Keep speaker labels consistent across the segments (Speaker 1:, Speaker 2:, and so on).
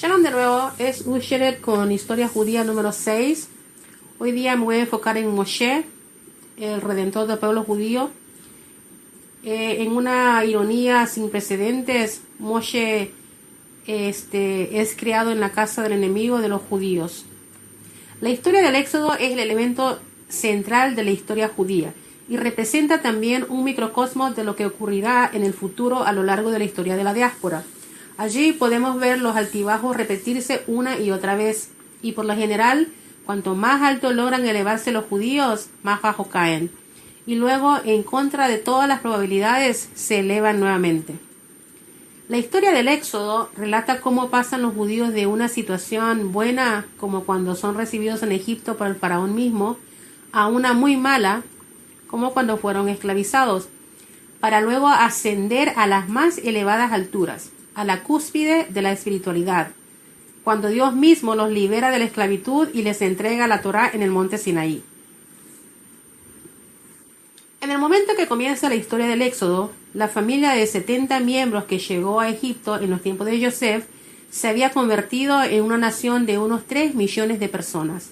Speaker 1: Shalom de nuevo, es Usheret con Historia Judía número 6. Hoy día me voy a enfocar en Moshe, el redentor del pueblo judío. En una ironía sin precedentes, Moshe es criado en la casa del enemigo de los judíos. La historia del Éxodo es el elemento central de la historia judía y representa también un microcosmos de lo que ocurrirá en el futuro a lo largo de la historia de la diáspora. Allí podemos ver los altibajos repetirse una y otra vez, y por lo general, cuanto más alto logran elevarse los judíos, más bajo caen, y luego, en contra de todas las probabilidades, se elevan nuevamente. La historia del Éxodo relata cómo pasan los judíos de una situación buena, como cuando son recibidos en Egipto por el faraón mismo, a una muy mala, como cuando fueron esclavizados, para luego ascender a las más elevadas alturas, a la cúspide de la espiritualidad, cuando Dios mismo los libera de la esclavitud y les entrega la Torá en el monte Sinaí. En el momento que comienza la historia del Éxodo, la familia de 70 miembros que llegó a Egipto en los tiempos de Yosef se había convertido en una nación de unos 3 millones de personas.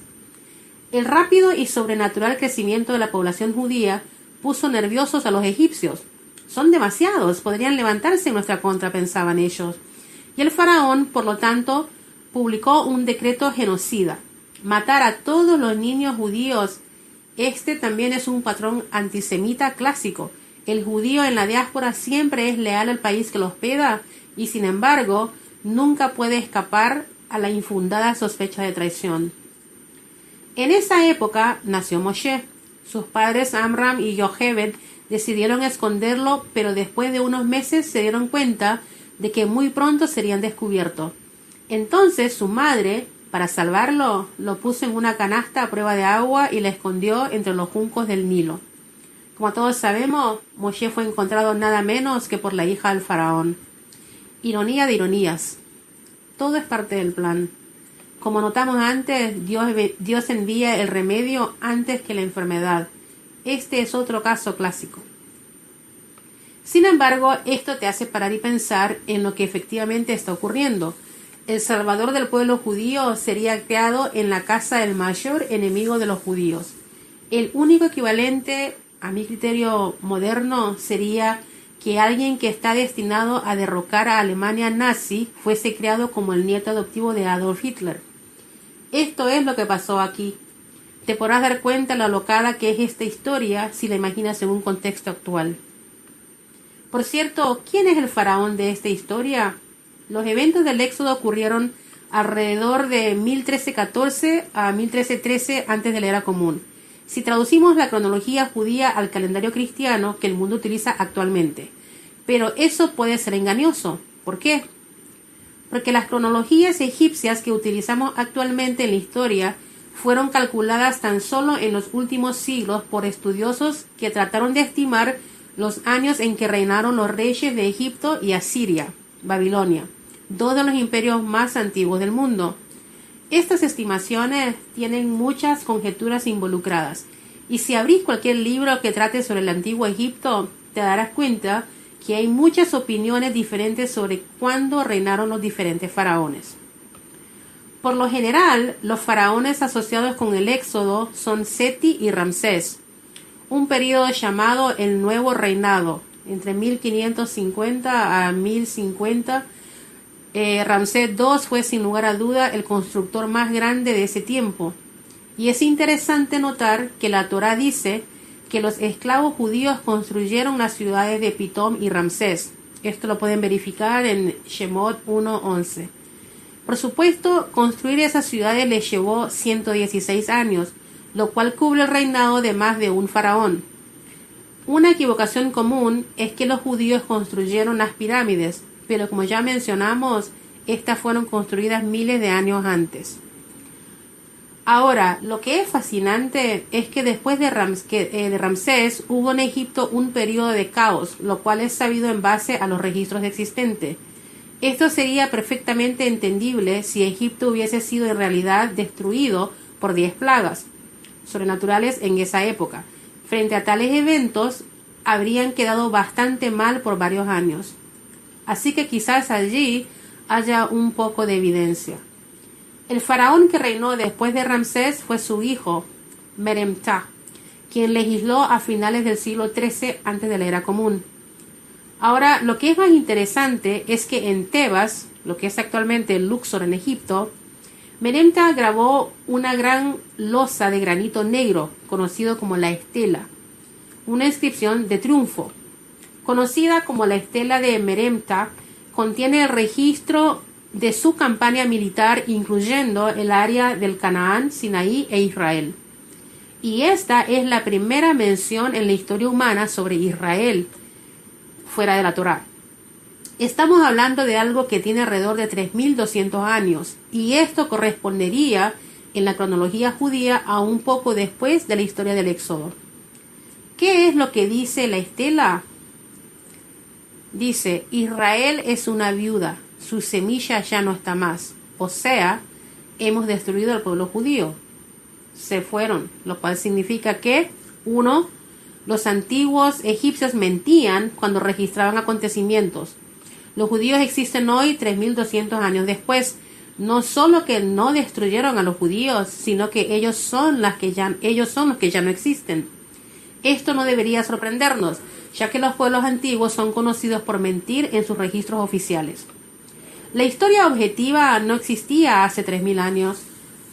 Speaker 1: El rápido y sobrenatural crecimiento de la población judía puso nerviosos a los egipcios. Son demasiados, podrían levantarse en nuestra contra, pensaban ellos. Y el faraón, por lo tanto, publicó un decreto genocida: matar a todos los niños judíos. Este también es un patrón antisemita clásico. El judío en la diáspora siempre es leal al país que lo hospeda y, sin embargo, nunca puede escapar a la infundada sospecha de traición. En esa época nació Moshe. Sus padres Amram y Yochebed decidieron esconderlo, pero después de unos meses se dieron cuenta de que muy pronto serían descubiertos. Entonces su madre, para salvarlo, lo puso en una canasta a prueba de agua y la escondió entre los juncos del Nilo. Como todos sabemos, Moshe fue encontrado nada menos que por la hija del faraón. Ironía de ironías. Todo es parte del plan. Como notamos antes, Dios envía el remedio antes que la enfermedad. Este es otro caso clásico. Sin embargo, esto te hace parar y pensar en lo que efectivamente está ocurriendo. El salvador del pueblo judío sería creado en la casa del mayor enemigo de los judíos. El único equivalente, a mi criterio moderno, sería que alguien que está destinado a derrocar a Alemania nazi fuese creado como el nieto adoptivo de Adolf Hitler. Esto es lo que pasó aquí. Te podrás dar cuenta lo alocada que es esta historia si la imaginas en un contexto actual. Por cierto, ¿quién es el faraón de esta historia? Los eventos del Éxodo ocurrieron alrededor de 1314 a 1313 antes de la era común. Si traducimos la cronología judía al calendario cristiano que el mundo utiliza actualmente. Pero eso puede ser engañoso. ¿Por qué? Porque las cronologías egipcias que utilizamos actualmente en la historia fueron calculadas tan solo en los últimos siglos por estudiosos que trataron de estimar los años en que reinaron los reyes de Egipto y Asiria, Babilonia, dos de los imperios más antiguos del mundo. Estas estimaciones tienen muchas conjeturas involucradas, y si abrís cualquier libro que trate sobre el antiguo Egipto, te darás cuenta que hay muchas opiniones diferentes sobre cuándo reinaron los diferentes faraones. Por lo general, los faraones asociados con el Éxodo son Seti y Ramsés, un período llamado el Nuevo Reinado, entre 1550 a 1050. Ramsés II fue sin lugar a duda el constructor más grande de ese tiempo. Y es interesante notar que la Torá dice que los esclavos judíos construyeron las ciudades de Pitom y Ramsés. Esto lo pueden verificar en Shemot 1:11. Por supuesto, construir esas ciudades les llevó 116 años, lo cual cubre el reinado de más de un faraón. Una equivocación común es que los judíos construyeron las pirámides, pero como ya mencionamos, estas fueron construidas miles de años antes. Ahora, lo que es fascinante es que después de Ramsés hubo en Egipto un periodo de caos, lo cual es sabido en base a los registros existentes. Esto sería perfectamente entendible si Egipto hubiese sido en realidad destruido por 10 plagas sobrenaturales en esa época. Frente a tales eventos, habrían quedado bastante mal por varios años. Así que quizás allí haya un poco de evidencia. El faraón que reinó después de Ramsés fue su hijo, Meremtah, quien legisló a finales del siglo XIII antes de la era común. Ahora, lo que es más interesante es que en Tebas, lo que es actualmente Luxor en Egipto, Meremtah grabó una gran losa de granito negro, conocido como la estela, una inscripción de triunfo. Conocida como la estela de Meremtah, contiene el registro de su campaña militar, incluyendo el área del Canaán, Sinaí e Israel. Y esta es la primera mención en la historia humana sobre Israel fuera de la Torá. Estamos hablando de algo que tiene alrededor de 3.200 años, y esto correspondería en la cronología judía a un poco después de la historia del Éxodo. ¿Qué es lo que dice la estela? Dice: Israel es una viuda, su semilla ya no está más. O sea, hemos destruido al pueblo judío. Se fueron, lo cual significa que, 1. Los antiguos egipcios mentían cuando registraban acontecimientos. Los judíos existen hoy 3.200 años después. No solo que no destruyeron a los judíos, sino que ellos son los que ya no existen. Esto no debería sorprendernos, ya que los pueblos antiguos son conocidos por mentir en sus registros oficiales. La historia objetiva no existía hace 3.000 años.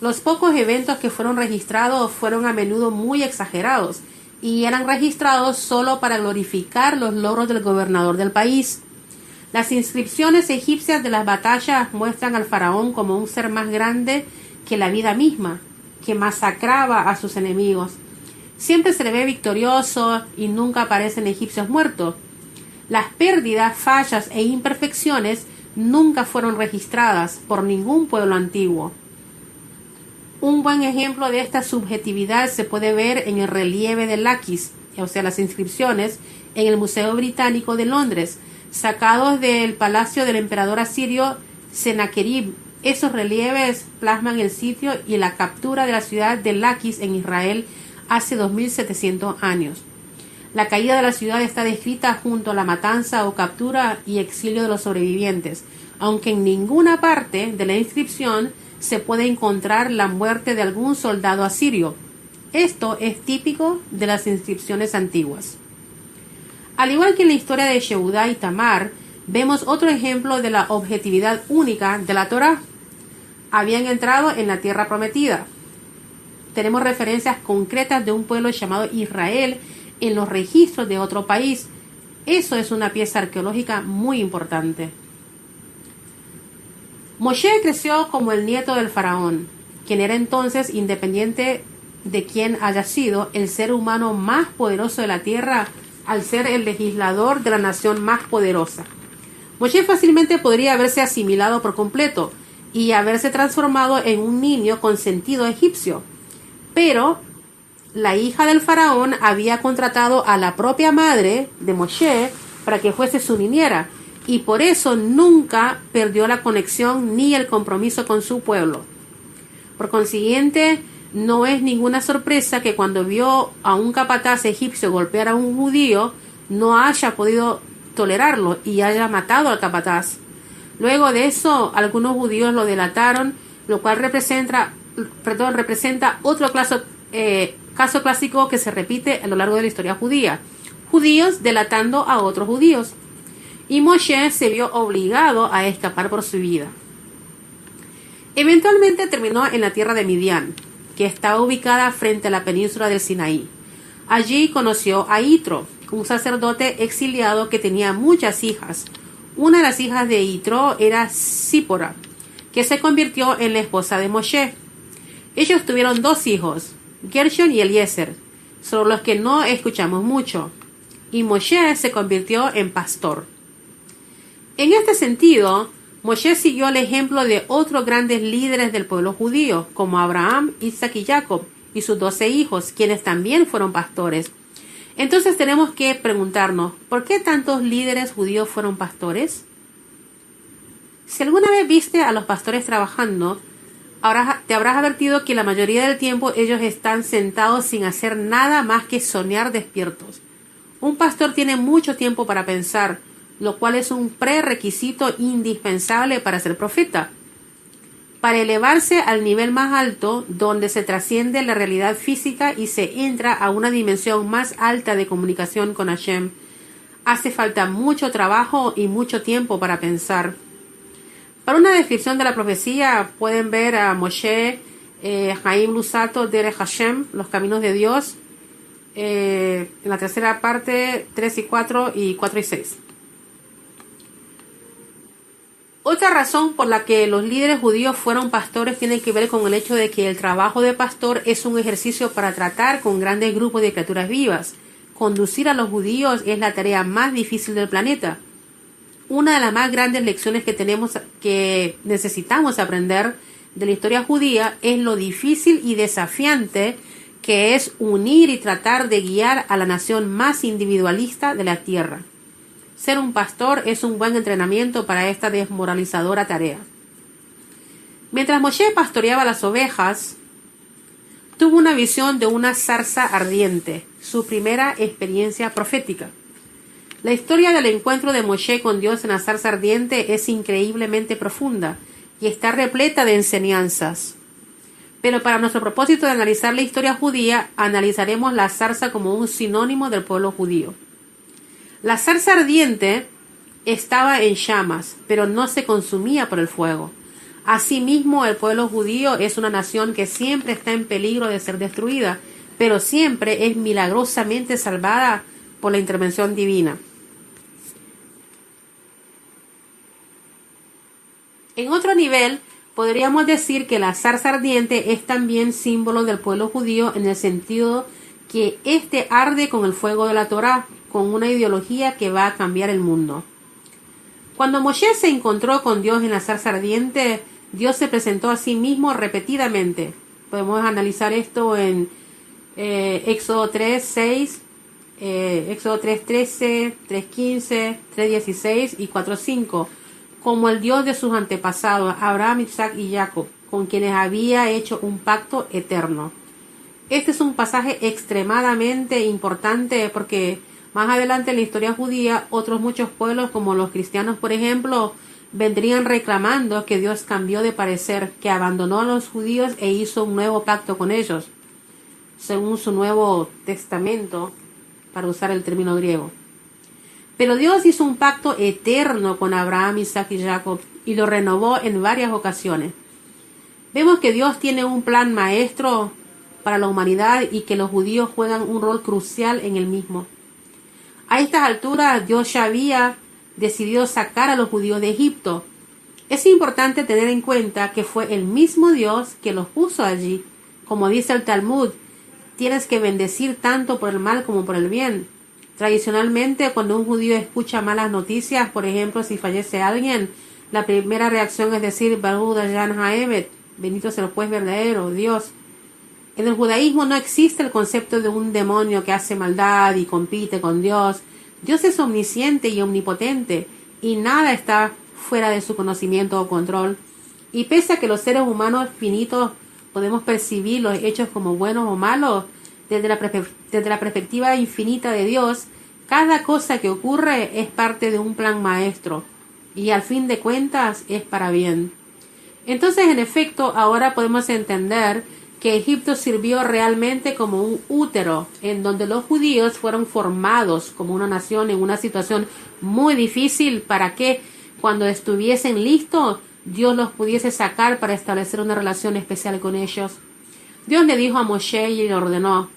Speaker 1: Los pocos eventos que fueron registrados fueron a menudo muy exagerados y eran registrados solo para glorificar los logros del gobernador del país. Las inscripciones egipcias de las batallas muestran al faraón como un ser más grande que la vida misma, que masacraba a sus enemigos. Siempre se le ve victorioso y nunca aparecen egipcios muertos. Las pérdidas, fallas e imperfecciones nunca fueron registradas por ningún pueblo antiguo. Un buen ejemplo de esta subjetividad se puede ver en el relieve de Laquis, o sea, las inscripciones en el Museo Británico de Londres, sacados del palacio del emperador asirio Sennacherib. Esos relieves plasman el sitio y la captura de la ciudad de Laquis en Israel hace 2.700 años. La caída de la ciudad está descrita junto a la matanza o captura y exilio de los sobrevivientes, aunque en ninguna parte de la inscripción se puede encontrar la muerte de algún soldado asirio. Esto es típico de las inscripciones antiguas. Al igual que en la historia de Yehudá y Tamar, vemos otro ejemplo de la objetividad única de la Torá. Habían entrado en la tierra prometida. Tenemos referencias concretas de un pueblo llamado Israel en los registros de otro país. Eso es una pieza arqueológica muy importante. Moshe creció como el nieto del faraón, quien era entonces, independiente de quién haya sido, el ser humano más poderoso de la tierra al ser el legislador de la nación más poderosa. Moshe fácilmente podría haberse asimilado por completo y haberse transformado en un niño consentido egipcio, pero la hija del faraón había contratado a la propia madre de Moshe para que fuese su niñera, y por eso nunca perdió la conexión ni el compromiso con su pueblo. Por consiguiente, no es ninguna sorpresa que cuando vio a un capataz egipcio golpear a un judío, no haya podido tolerarlo y haya matado al capataz. Luego de eso, algunos judíos lo delataron, lo cual representa otro caso clásico que se repite a lo largo de la historia judía. Judíos delatando a otros judíos. Y Moshe se vio obligado a escapar por su vida. Eventualmente terminó en la tierra de Midian, que está ubicada frente a la península del Sinaí. Allí conoció a Yitro, un sacerdote exiliado que tenía muchas hijas. Una de las hijas de Yitro era Sípora, que se convirtió en la esposa de Moshe. Ellos tuvieron 2 hijos, Gershon y Eliezer, sobre los que no escuchamos mucho, y Moshe se convirtió en pastor. En este sentido, Moshe siguió el ejemplo de otros grandes líderes del pueblo judío, como Abraham, Isaac y Jacob, y sus 12 hijos, quienes también fueron pastores. Entonces tenemos que preguntarnos, ¿por qué tantos líderes judíos fueron pastores? Si alguna vez viste a los pastores trabajando, te habrás advertido que la mayoría del tiempo ellos están sentados sin hacer nada más que soñar despiertos. Un pastor tiene mucho tiempo para pensar, lo cual es un prerequisito indispensable para ser profeta. Para elevarse al nivel más alto, donde se trasciende la realidad física y se entra a una dimensión más alta de comunicación con Hashem, hace falta mucho trabajo y mucho tiempo para pensar. Para una descripción de la profecía pueden ver a Moshe, Haim Lusato, Derech Hashem, Los Caminos de Dios, en la tercera parte 3 y 4 y 4 y 6. Otra razón por la que los líderes judíos fueron pastores tiene que ver con el hecho de que el trabajo de pastor es un ejercicio para tratar con grandes grupos de criaturas vivas. Conducir a los judíos es la tarea más difícil del planeta. Una de las más grandes lecciones que necesitamos aprender de la historia judía es lo difícil y desafiante que es unir y tratar de guiar a la nación más individualista de la tierra. Ser un pastor es un buen entrenamiento para esta desmoralizadora tarea. Mientras Moshe pastoreaba las ovejas, tuvo una visión de una zarza ardiente, su primera experiencia profética. La historia del encuentro de Moshe con Dios en la zarza ardiente es increíblemente profunda y está repleta de enseñanzas. Pero para nuestro propósito de analizar la historia judía, analizaremos la zarza como un sinónimo del pueblo judío. La zarza ardiente estaba en llamas, pero no se consumía por el fuego. Asimismo, el pueblo judío es una nación que siempre está en peligro de ser destruida, pero siempre es milagrosamente salvada por la intervención divina. En otro nivel, podríamos decir que la zarza ardiente es también símbolo del pueblo judío en el sentido que éste arde con el fuego de la Torá, con una ideología que va a cambiar el mundo. Cuando Moshe se encontró con Dios en la zarza ardiente, Dios se presentó a sí mismo repetidamente. Podemos analizar esto en Éxodo 3:6, Éxodo 3:13, 3:15, 3:16 y 4:5, como el Dios de sus antepasados, Abraham, Isaac y Jacob, con quienes había hecho un pacto eterno. Este es un pasaje extremadamente importante porque más adelante en la historia judía, otros muchos pueblos, como los cristianos, por ejemplo, vendrían reclamando que Dios cambió de parecer, que abandonó a los judíos e hizo un nuevo pacto con ellos, según su Nuevo Testamento, para usar el término griego. Pero Dios hizo un pacto eterno con Abraham, Isaac y Jacob, y lo renovó en varias ocasiones. Vemos que Dios tiene un plan maestro para la humanidad y que los judíos juegan un rol crucial en el mismo. A estas alturas, Dios ya había decidido sacar a los judíos de Egipto. Es importante tener en cuenta que fue el mismo Dios que los puso allí. Como dice el Talmud, tienes que bendecir tanto por el mal como por el bien. Tradicionalmente, cuando un judío escucha malas noticias, por ejemplo, si fallece alguien, la primera reacción es decir, Baruch Dayan Haemet, bendito sea el juez verdadero, Dios. En el judaísmo no existe el concepto de un demonio que hace maldad y compite con Dios. Dios es omnisciente y omnipotente, y nada está fuera de su conocimiento o control. Y pese a que los seres humanos finitos podemos percibir los hechos como buenos o malos, desde la perspectiva infinita de Dios, cada cosa que ocurre es parte de un plan maestro, y al fin de cuentas es para bien. Entonces, en efecto, ahora podemos entender que Egipto sirvió realmente como un útero en donde los judíos fueron formados como una nación en una situación muy difícil para que cuando estuviesen listos Dios los pudiese sacar para establecer una relación especial con ellos. Dios le dijo a Moshe y le ordenó: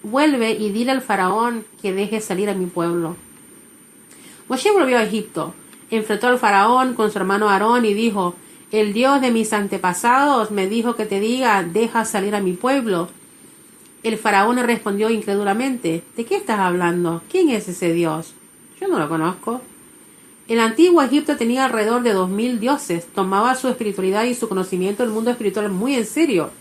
Speaker 1: vuelve y dile al faraón que deje salir a mi pueblo. Moshe volvió a Egipto, enfrentó al faraón con su hermano Aarón y dijo: el Dios de mis antepasados me dijo que te diga, deja salir a mi pueblo. El faraón le respondió incrédulamente: ¿de qué estás hablando? ¿Quién es ese Dios? Yo no lo conozco. El antiguo Egipto tenía alrededor de 2000 dioses. Tomaba su espiritualidad y su conocimiento del mundo espiritual muy en serio.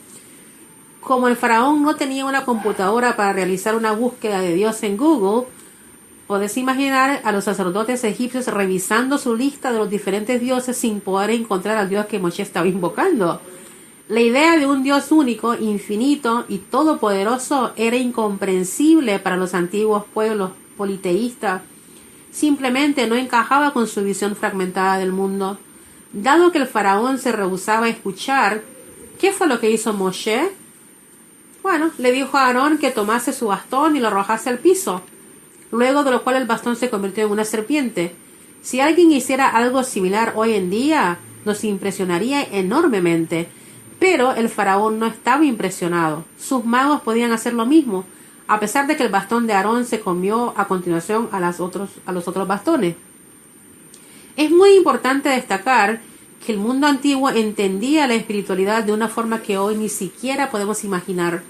Speaker 1: Como el faraón no tenía una computadora para realizar una búsqueda de Dios en Google, podés imaginar a los sacerdotes egipcios revisando su lista de los diferentes dioses sin poder encontrar al Dios que Moshe estaba invocando. La idea de un Dios único, infinito y todopoderoso era incomprensible para los antiguos pueblos politeístas simplemente no encajaba con su visión fragmentada del mundo. Dado que el faraón se rehusaba a escuchar, ¿qué fue lo que hizo Moshe? Bueno, le dijo a Aarón que tomase su bastón y lo arrojase al piso, luego de lo cual el bastón se convirtió en una serpiente. Si alguien hiciera algo similar hoy en día, nos impresionaría enormemente. Pero el faraón no estaba impresionado. Sus magos podían hacer lo mismo, a pesar de que el bastón de Aarón se comió a continuación a los otros bastones. Es muy importante destacar que el mundo antiguo entendía la espiritualidad de una forma que hoy ni siquiera podemos imaginar.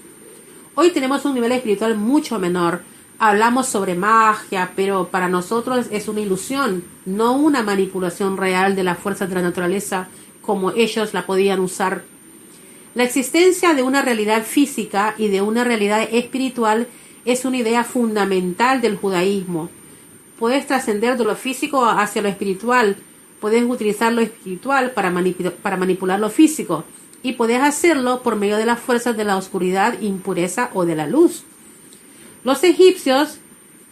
Speaker 1: Hoy tenemos un nivel espiritual mucho menor. Hablamos sobre magia, pero para nosotros es una ilusión, no una manipulación real de las fuerzas de la naturaleza como ellos la podían usar. La existencia de una realidad física y de una realidad espiritual es una idea fundamental del judaísmo. Puedes trascender de lo físico hacia lo espiritual, puedes utilizar lo espiritual para manipular lo físico, y puedes hacerlo por medio de las fuerzas de la oscuridad, impureza o de la luz. Los egipcios,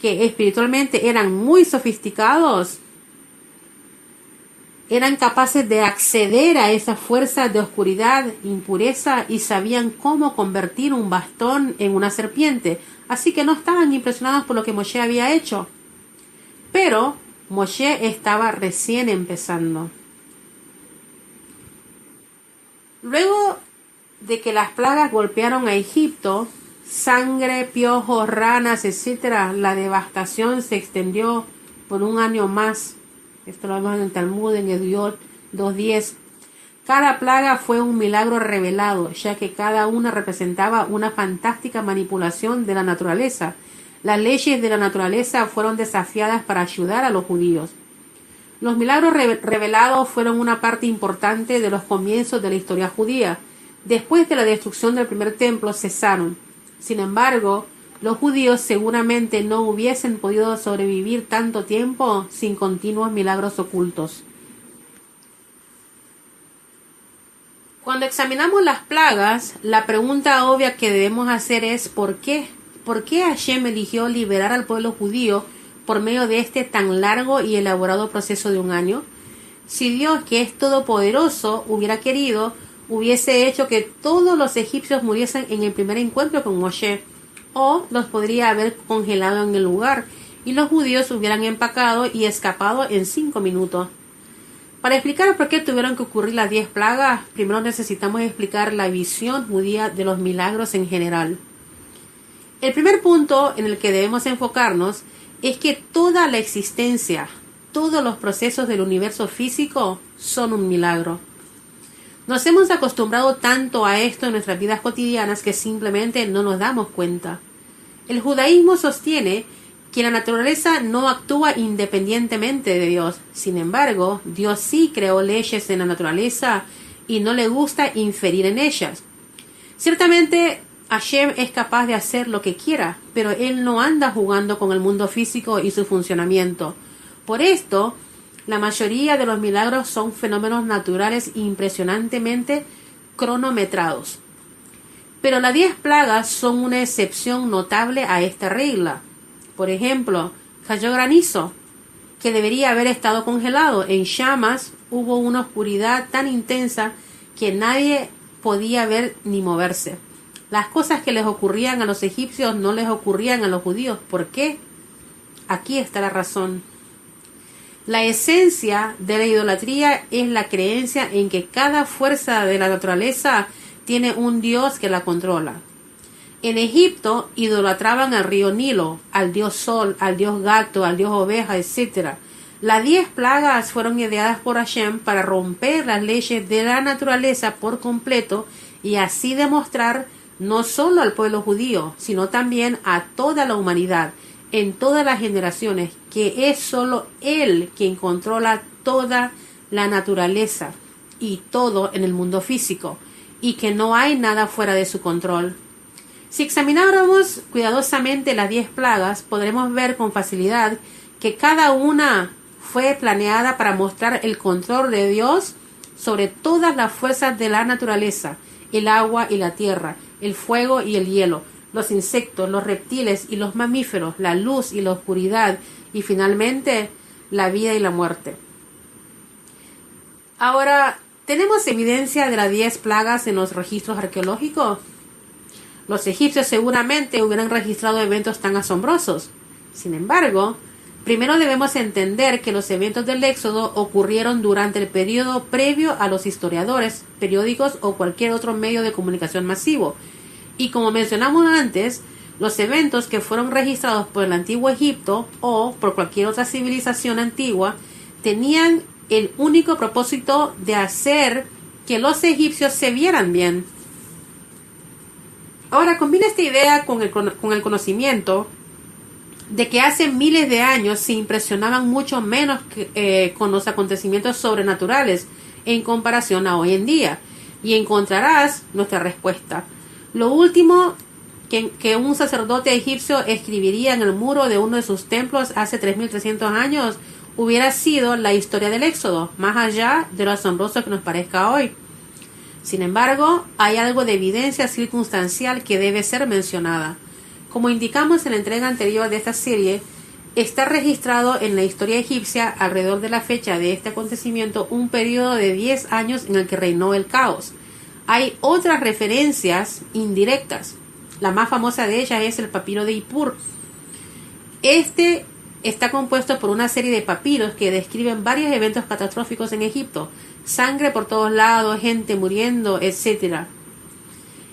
Speaker 1: que espiritualmente eran muy sofisticados, eran capaces de acceder a esa fuerza de oscuridad, impureza, y sabían cómo convertir un bastón en una serpiente. Así que no estaban impresionados por lo que Moshe había hecho. Pero Moshe estaba recién empezando. Luego de que las plagas golpearon a Egipto, sangre, piojos, ranas, etc., la devastación se extendió por un año más. Esto lo vemos en el Talmud, en Ediot 2.10. Cada plaga fue un milagro revelado, ya que cada una representaba una fantástica manipulación de la naturaleza. Las leyes de la naturaleza fueron desafiadas para ayudar a los judíos. Los milagros revelados fueron una parte importante de los comienzos de la historia judía. Después de la destrucción del primer templo cesaron. Sin embargo, los judíos seguramente no hubiesen podido sobrevivir tanto tiempo sin continuos milagros ocultos. Cuando examinamos las plagas, la pregunta obvia que debemos hacer es ¿por qué? ¿Por qué Hashem eligió liberar al pueblo judío por medio de este tan largo y elaborado proceso de un año? Si Dios, que es todopoderoso, hubiera querido, hubiese hecho que todos los egipcios muriesen en el primer encuentro con Moshe, o los podría haber congelado en el lugar, y los judíos hubieran empacado y escapado en 5 minutos. Para explicar por qué tuvieron que ocurrir las 10 plagas, primero necesitamos explicar la visión judía de los milagros en general. El primer punto en el que debemos enfocarnos es que toda la existencia, todos los procesos del universo físico son un milagro. Nos hemos acostumbrado tanto a esto en nuestras vidas cotidianas que simplemente no nos damos cuenta. El judaísmo sostiene que la naturaleza no actúa independientemente de Dios. Sin embargo, Dios sí creó leyes en la naturaleza y no le gusta inferir en ellas. Ciertamente, Hashem es capaz de hacer lo que quiera, pero Él no anda jugando con el mundo físico y su funcionamiento. Por esto, la mayoría de los milagros son fenómenos naturales impresionantemente cronometrados. Pero las 10 plagas son una excepción notable a esta regla. Por ejemplo, cayó granizo, que debería haber estado congelado. En llamas hubo una oscuridad tan intensa que nadie podía ver ni moverse. Las cosas que les ocurrían a los egipcios no les ocurrían a los judíos. ¿Por qué? Aquí está la razón. La esencia de la idolatría es la creencia en que cada fuerza de la naturaleza tiene un dios que la controla. En Egipto idolatraban al río Nilo, al dios sol, al dios gato, al dios oveja, etc. Las 10 plagas fueron ideadas por Hashem para romper las leyes de la naturaleza por completo y así demostrar no solo al pueblo judío, sino también a toda la humanidad, en todas las generaciones, que es solo Él quien controla toda la naturaleza y todo en el mundo físico, y que no hay nada fuera de su control. Si examináramos cuidadosamente las 10 plagas, podremos ver con facilidad que cada una fue planeada para mostrar el control de Dios sobre todas las fuerzas de la naturaleza, el agua y la tierra, el fuego y el hielo, los insectos, los reptiles y los mamíferos, la luz y la oscuridad, y finalmente la vida y la muerte. Ahora, ¿tenemos evidencia de las 10 plagas en los registros arqueológicos? Los egipcios seguramente hubieran registrado eventos tan asombrosos. Sin embargo, primero debemos entender que los eventos del Éxodo ocurrieron durante el periodo previo a los historiadores, periódicos o cualquier otro medio de comunicación masivo. Y como mencionamos antes, los eventos que fueron registrados por el antiguo Egipto o por cualquier otra civilización antigua tenían el único propósito de hacer que los egipcios se vieran bien. Ahora combina esta idea con el conocimiento de que hace miles de años se impresionaban mucho menos con los acontecimientos sobrenaturales en comparación a hoy en día, y encontrarás nuestra respuesta. Lo último que un sacerdote egipcio escribiría en el muro de uno de sus templos hace 3.300 años hubiera sido la historia del Éxodo, más allá de lo asombroso que nos parezca hoy. Sin embargo, hay algo de evidencia circunstancial que debe ser mencionada. Como indicamos en la entrega anterior de esta serie, está registrado en la historia egipcia alrededor de la fecha de este acontecimiento un periodo de 10 años en el que reinó el caos. Hay otras referencias indirectas. La más famosa de ellas es el papiro de Ippur. Este está compuesto por una serie de papiros que describen varios eventos catastróficos en Egipto, sangre por todos lados, gente muriendo, etc.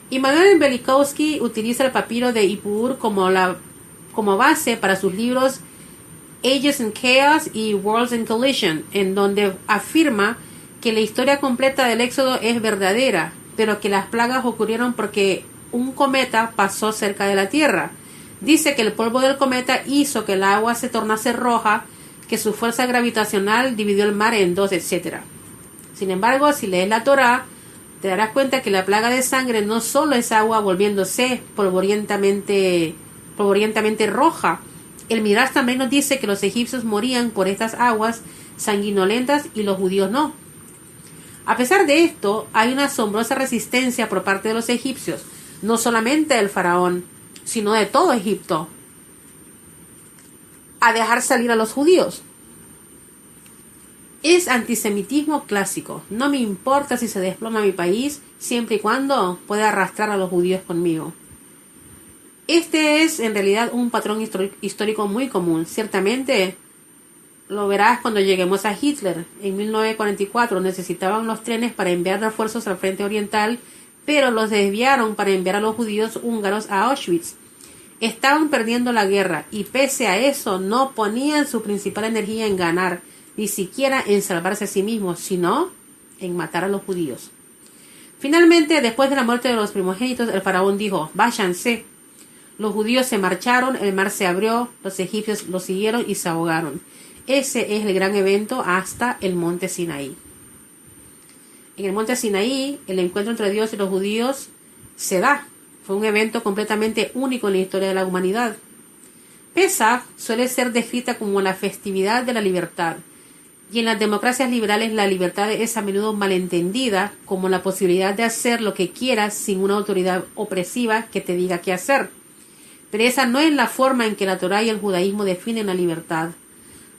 Speaker 1: Immanuel Velikovsky utiliza el papiro de Ippur como base para sus libros Ages in Chaos y Worlds in Collision, en donde afirma que la historia completa del Éxodo es verdadera, pero que las plagas ocurrieron porque un cometa pasó cerca de la Tierra. Dice que el polvo del cometa hizo que el agua se tornase roja, que su fuerza gravitacional dividió el mar en dos, etc. Sin embargo, si lees la Torá, te darás cuenta que la plaga de sangre no solo es agua volviéndose polvorientamente roja. El Midrash también nos dice que los egipcios morían por estas aguas sanguinolentas y los judíos no. A pesar de esto, hay una asombrosa resistencia por parte de los egipcios, no solamente del faraón, sino de todo Egipto, a dejar salir a los judíos. Es antisemitismo clásico. No me importa si se desploma mi país, siempre y cuando pueda arrastrar a los judíos conmigo. Este es en realidad un patrón histórico muy común. Ciertamente lo verás cuando lleguemos a Hitler. En 1944 necesitaban los trenes para enviar refuerzos al frente oriental, pero los desviaron para enviar a los judíos húngaros a Auschwitz. Estaban perdiendo la guerra y pese a eso no ponían su principal energía en ganar, ni siquiera en salvarse a sí mismos, sino en matar a los judíos. Finalmente, después de la muerte de los primogénitos, el faraón dijo: váyanse. Los judíos se marcharon, el mar se abrió, los egipcios los siguieron y se ahogaron. Ese es el gran evento hasta el monte Sinaí. En el monte Sinaí, el encuentro entre Dios y los judíos se da. Fue un evento completamente único en la historia de la humanidad. Pesaj suele ser descrita como la festividad de la libertad, y en las democracias liberales la libertad es a menudo malentendida como la posibilidad de hacer lo que quieras sin una autoridad opresiva que te diga qué hacer. Pero esa no es la forma en que la Torá y el judaísmo definen la libertad.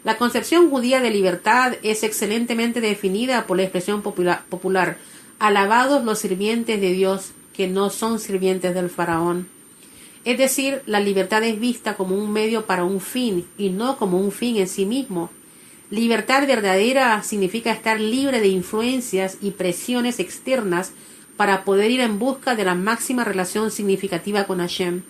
Speaker 1: La concepción judía de libertad es excelentemente definida por la expresión popular: alabados los sirvientes de Dios, que no son sirvientes del faraón. Es decir, la libertad es vista como un medio para un fin y no como un fin en sí mismo. Libertad verdadera significa estar libre de influencias y presiones externas para poder ir en busca de la máxima relación significativa con Hashem.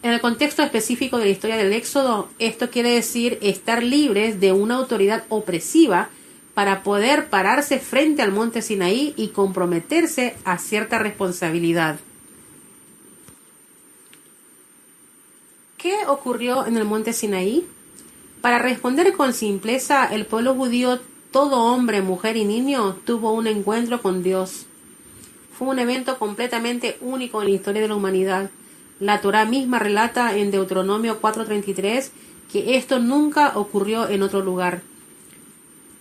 Speaker 1: En el contexto específico de la historia del Éxodo, esto quiere decir estar libres de una autoridad opresiva para poder pararse frente al monte Sinaí y comprometerse a cierta responsabilidad. ¿Qué ocurrió en el monte Sinaí? Para responder con simpleza, el pueblo judío, todo hombre, mujer y niño, tuvo un encuentro con Dios. Fue un evento completamente único en la historia de la humanidad. La Torá misma relata en Deuteronomio 4:33 que esto nunca ocurrió en otro lugar.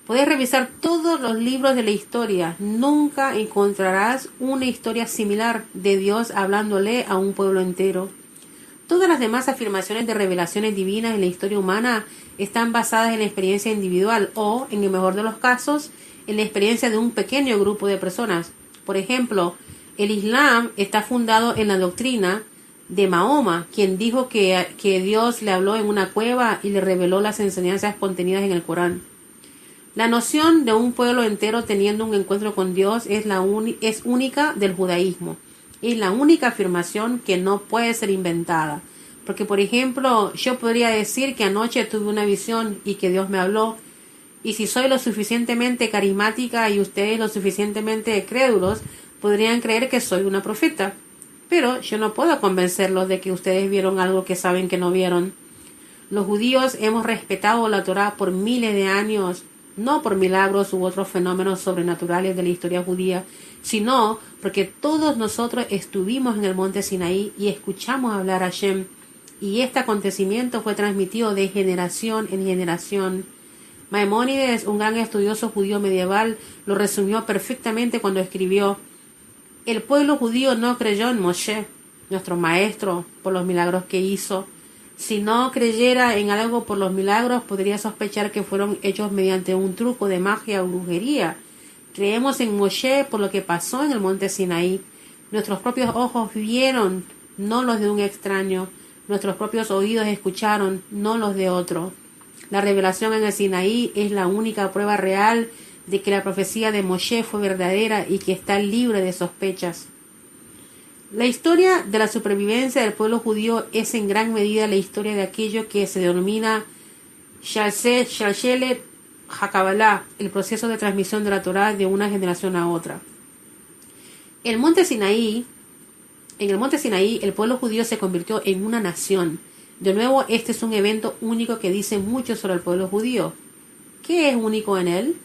Speaker 1: Puedes revisar todos los libros de la historia. Nunca encontrarás una historia similar de Dios hablándole a un pueblo entero. Todas las demás afirmaciones de revelaciones divinas en la historia humana están basadas en la experiencia individual o, en el mejor de los casos, en la experiencia de un pequeño grupo de personas. Por ejemplo, el Islam está fundado en la doctrina de Mahoma, quien dijo que Dios le habló en una cueva y le reveló las enseñanzas contenidas en el Corán. La noción de un pueblo entero teniendo un encuentro con Dios es única del judaísmo. Es la única afirmación que no puede ser inventada. Porque, por ejemplo, yo podría decir que anoche tuve una visión y que Dios me habló. Y si soy lo suficientemente carismática y ustedes lo suficientemente crédulos, podrían creer que soy una profeta. Pero yo no puedo convencerlos de que ustedes vieron algo que saben que no vieron. Los judíos hemos respetado la Torá por miles de años, no por milagros u otros fenómenos sobrenaturales de la historia judía, sino porque todos nosotros estuvimos en el monte Sinaí y escuchamos hablar a Hashem, y este acontecimiento fue transmitido de generación en generación. Maimónides, un gran estudioso judío medieval, lo resumió perfectamente cuando escribió: el pueblo judío no creyó en Moshe, nuestro maestro, por los milagros que hizo. Si no creyera en algo por los milagros, podría sospechar que fueron hechos mediante un truco de magia o brujería. Creemos en Moshe por lo que pasó en el monte Sinaí. Nuestros propios ojos vieron, no los de un extraño. Nuestros propios oídos escucharon, no los de otro. La revelación en el Sinaí es la única prueba real de que la profecía de Moshe fue verdadera y que está libre de sospechas. La historia de la supervivencia del pueblo judío es en gran medida la historia de aquello que se denomina Shalshelet HaKabbalah, el proceso de transmisión de la Torá de una generación a otra. En el monte Sinaí, el pueblo judío se convirtió en una nación. De nuevo, este es un evento único que dice mucho sobre el pueblo judío. ¿Qué es único en él?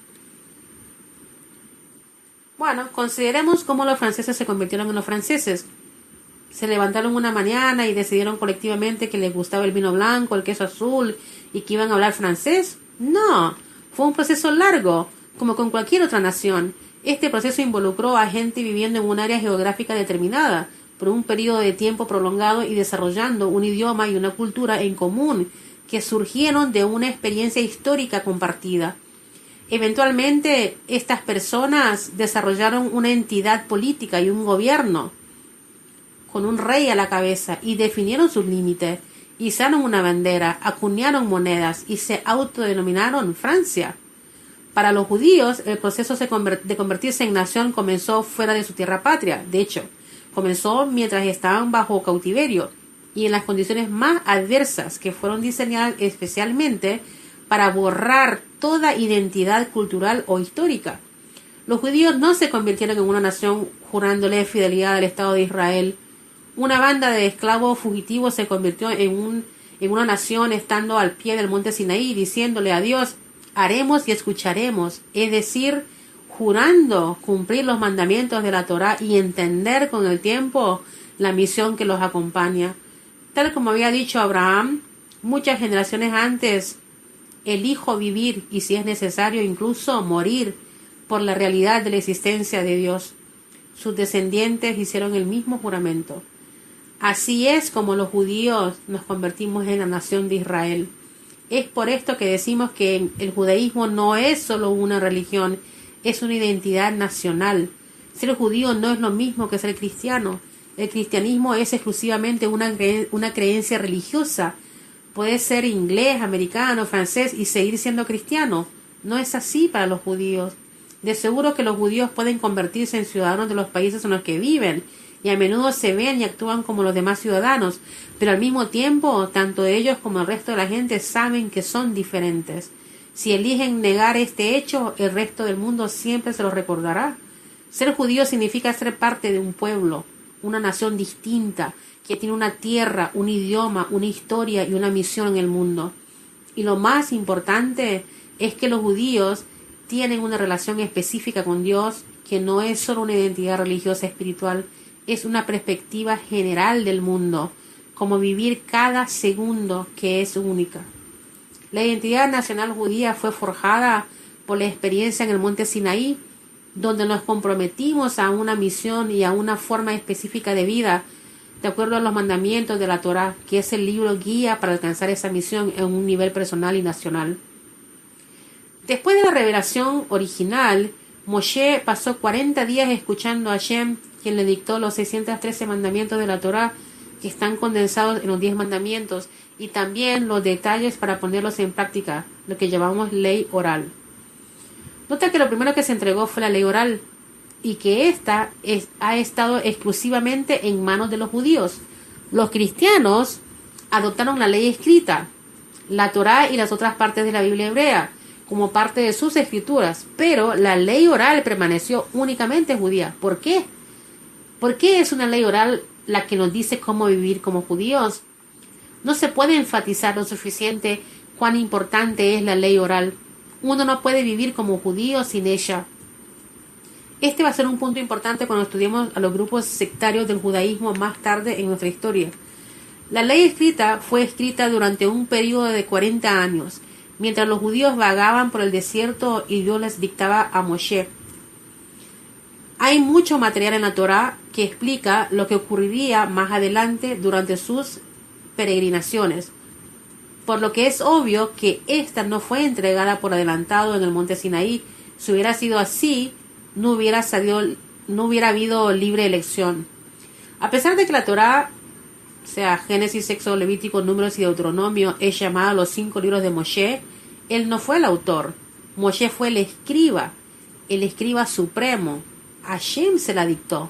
Speaker 1: Bueno, consideremos cómo los franceses se convirtieron en los franceses. Se levantaron una mañana y decidieron colectivamente que les gustaba el vino blanco, el queso azul y que iban a hablar francés. No, fue un proceso largo, como con cualquier otra nación. Este proceso involucró a gente viviendo en un área geográfica determinada, por un periodo de tiempo prolongado y desarrollando un idioma y una cultura en común que surgieron de una experiencia histórica compartida. Eventualmente, estas personas desarrollaron una entidad política y un gobierno con un rey a la cabeza y definieron sus límites, izaron una bandera, acuñaron monedas y se autodenominaron Francia. Para los judíos, el proceso de convertirse en nación comenzó fuera de su tierra patria. De hecho, comenzó mientras estaban bajo cautiverio y en las condiciones más adversas que fueron diseñadas especialmente para borrar toda identidad cultural o histórica. Los judíos no se convirtieron en una nación jurándole fidelidad al Estado de Israel. Una banda de esclavos fugitivos se convirtió en una nación estando al pie del monte Sinaí, diciéndole a Dios: haremos y escucharemos, es decir, jurando cumplir los mandamientos de la Torá y entender con el tiempo la misión que los acompaña. Tal como había dicho Abraham, muchas generaciones antes, elijo vivir y, si es necesario, incluso morir por la realidad de la existencia de Dios. Sus descendientes hicieron el mismo juramento. Así es como los judíos nos convertimos en la nación de Israel. Es por esto que decimos que el judaísmo no es solo una religión, es una identidad nacional. Ser judío no es lo mismo que ser cristiano. El cristianismo es exclusivamente una creencia religiosa. Puedes ser inglés, americano, francés y seguir siendo cristiano. No es así para los judíos. De seguro que los judíos pueden convertirse en ciudadanos de los países en los que viven y a menudo se ven y actúan como los demás ciudadanos, pero al mismo tiempo, tanto ellos como el resto de la gente saben que son diferentes. Si eligen negar este hecho, el resto del mundo siempre se lo recordará. Ser judío significa ser parte de un pueblo, una nación distinta, que tiene una tierra, un idioma, una historia y una misión en el mundo. Y lo más importante es que los judíos tienen una relación específica con Dios, que no es solo una identidad religiosa espiritual, es una perspectiva general del mundo, como vivir cada segundo que es única. La identidad nacional judía fue forjada por la experiencia en el monte Sinaí, donde nos comprometimos a una misión y a una forma específica de vida. de acuerdo a los mandamientos de la Torá, que es el libro guía para alcanzar esa misión en un nivel personal y nacional. Después de la revelación original, Moshe pasó 40 días escuchando a Hashem, quien le dictó los 613 mandamientos de la Torá, que están condensados en los 10 mandamientos, y también los detalles para ponerlos en práctica, lo que llamamos ley oral. Nota que lo primero que se entregó fue la ley oral, y que ésta ha estado exclusivamente en manos de los judíos. Los cristianos adoptaron la ley escrita, la Torá y las otras partes de la Biblia hebrea, como parte de sus escrituras, pero la ley oral permaneció únicamente judía. ¿Por qué? ¿Por qué es una ley oral la que nos dice cómo vivir como judíos? No se puede enfatizar lo suficiente cuán importante es la ley oral. Uno no puede vivir como judío sin ella. Este va a ser un punto importante cuando estudiemos a los grupos sectarios del judaísmo más tarde en nuestra historia. La ley escrita fue escrita durante un periodo de 40 años, mientras los judíos vagaban por el desierto y Dios les dictaba a Moshe. Hay mucho material en la Torá que explica lo que ocurriría más adelante durante sus peregrinaciones, por lo que es obvio que esta no fue entregada por adelantado en el monte Sinaí. Si hubiera sido así, no hubiera habido libre elección. A pesar de que la Torá, sea Génesis, Éxodo, Levítico, Números y Deuteronomio, es llamada los 5 libros de Moshe, él no fue el autor. Moshe fue el escriba supremo. Hashem se la dictó.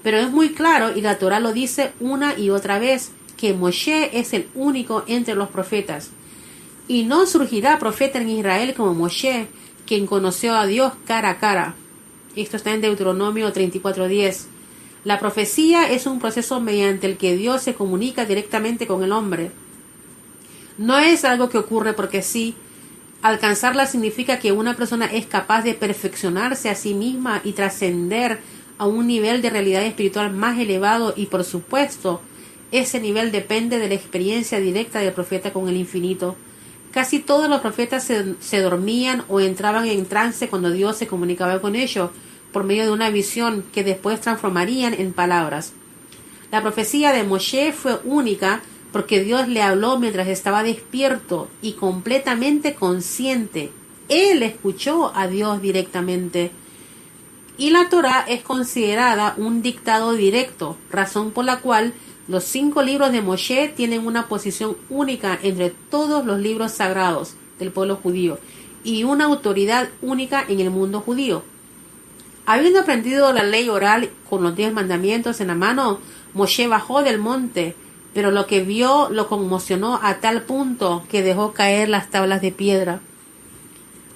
Speaker 1: Pero es muy claro, y la Torá lo dice una y otra vez, que Moshe es el único entre los profetas. Y no surgirá profeta en Israel como Moshe, quien conoció a Dios cara a cara. Esto está en Deuteronomio 34:10. La profecía es un proceso mediante el que Dios se comunica directamente con el hombre. No es algo que ocurre porque sí. Alcanzarla significa que una persona es capaz de perfeccionarse a sí misma y trascender a un nivel de realidad espiritual más elevado, y por supuesto, ese nivel depende de la experiencia directa del profeta con el infinito. Casi todos los profetas se dormían o entraban en trance cuando Dios se comunicaba con ellos por medio de una visión que después transformarían en palabras. La profecía de Moshe fue única porque Dios le habló mientras estaba despierto y completamente consciente. Él escuchó a Dios directamente. Y la Torá es considerada un dictado directo, razón por la cual los 5 libros de Moshe tienen una posición única entre todos los libros sagrados del pueblo judío y una autoridad única en el mundo judío. Habiendo aprendido la ley oral con los 10 mandamientos en la mano, Moshe bajó del monte, pero lo que vio lo conmocionó a tal punto que dejó caer las tablas de piedra.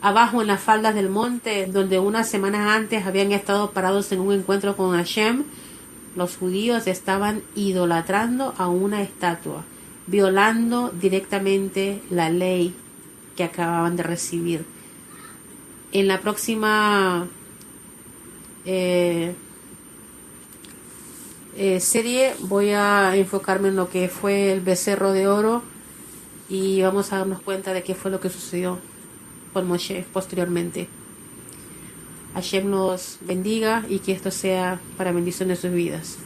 Speaker 1: Abajo en las faldas del monte, donde unas semanas antes habían estado parados en un encuentro con Hashem, los judíos estaban idolatrando a una estatua, violando directamente la ley que acababan de recibir. En la próxima serie voy a enfocarme en lo que fue el becerro de oro y vamos a darnos cuenta de qué fue lo que sucedió con Moshe posteriormente. Hashem nos bendiga y que esto sea para bendición de sus vidas.